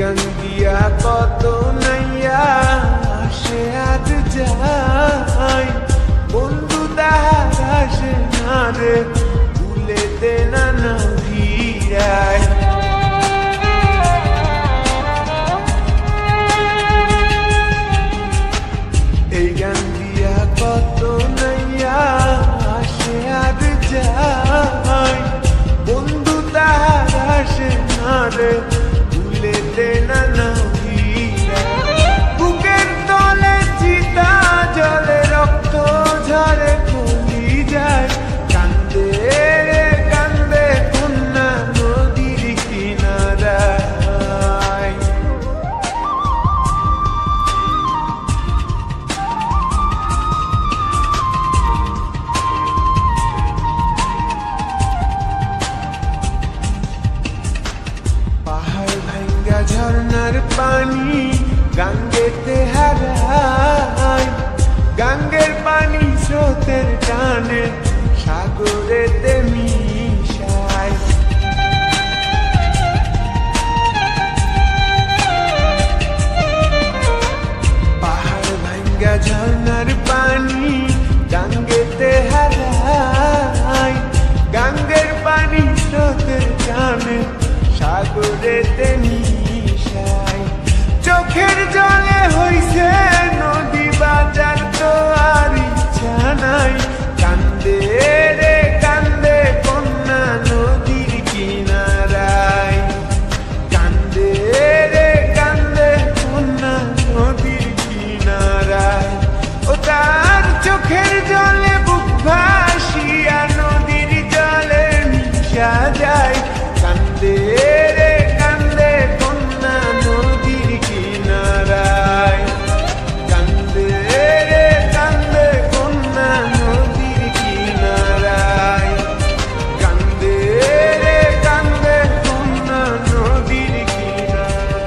গান দিয়া কত নাইয়া আসে আজ যাই, বন্ধু তাহার আসে না রে ভুলেতে নানা ভিড়ায়। এই গান দিয়া কত নাইয়া আসে আজ যাই, বন্ধু তাহার আসে না রে ভুলেতে নানা ভিড়ায়। বুকের তলে চিতা জলে রক্ত ঝরে কলি যায়, কান্দে রে কান্দে কন্যা নদীর কিনারায়। পাহাড় ভাঙ্গা ঝর্ণার পানি গাঙ্গেতে হারায়, গাঙ্গের পানি স্রোতের টানে সাগরেতে মিশায়। পাহাড় ভাঙ্গা ঝর্ণার পানি গাঙ্গেতে হারায়, গাঙ্গের পানি স্রোতের টানে সাগরেতে মিশায়। চোখের জলে হইছে নদী বাজার তো আর ইচ্ছা নাই, কান্দে রে কান্দে কন্যা নদীর কিনারায়। কান্দে রে কান্দে কন্যা নদীর কিনারায়। ও তার চোখের জলে বুক ভাসিয়া নদীর জলে মিশা যায়, কান্দে রে কান্দে কন্যা নদীর কিনারায়। কান্দে রে কান্দে কন্যা নদীর কিনারায়। কান্দে রে কান্দে কন্যা নদীর কিনারায়।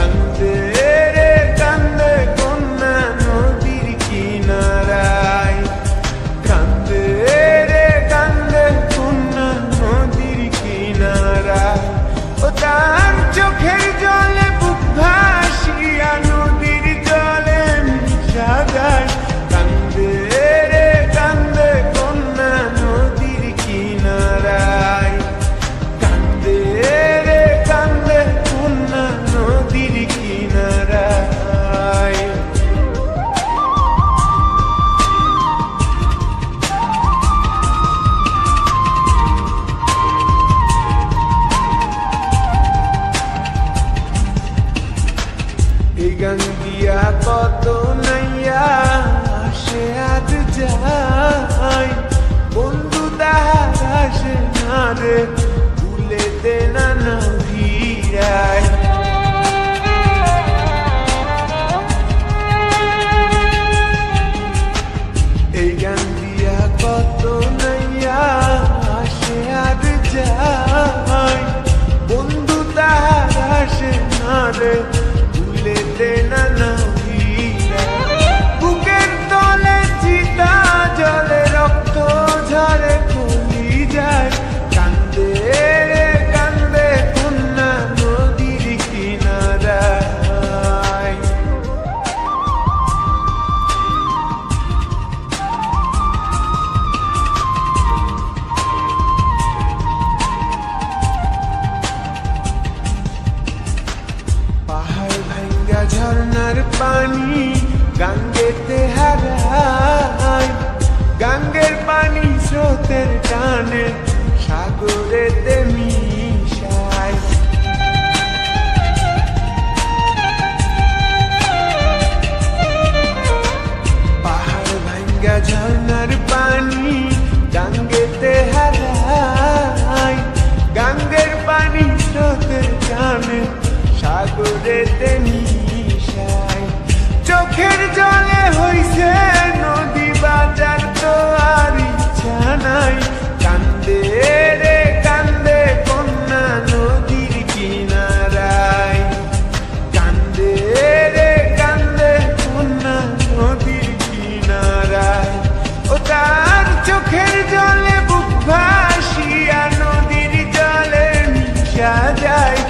কান্দে রে কান্দে কন্যা নদীর কিনারায়। কান্দে রে কান্দে কন্যা নদীর কিনারায়। ও তার চোখের জলে বুক ভাসিয়া নদীর জলে মিশা যায়, কান্দে রে কান্দে কন্যা নদীর কিনারায়। কান্দে রে কান্দে কন্যা নদীর কিনারায়। এই গান দিয়া কত নাইয়া আসে আজ যাই, বন্ধু তাহার আসে না রে ভুলেতে নানা ভিড়ায়। এই গান দিয়া কত নাইয়া আসে আজ যাই, বন্ধু তাহার আসে না রে ভুলেতে নানা ভিড়ায়। বুকের তলে চিতা জলে রক্ত ঝরে কলি যায়, কান্দে রে কান্দে কন্যা নদীর কিনারায়। পাহাড় ভাঙ্গা ঝর্ণার পানি গাঙ্গেতে হারায়, গাঙ্গের পানি স্রোতের টানে সাগরেতে মিশায়। পাহাড় ভাঙ্গা ঝর্ণার পানি গাঙ্গেতে হারায়, গাঙ্গের পানি স্রোতের টানে সাগরেতে মিশায়। চোখের জলে হইছে নদী বাজার যাই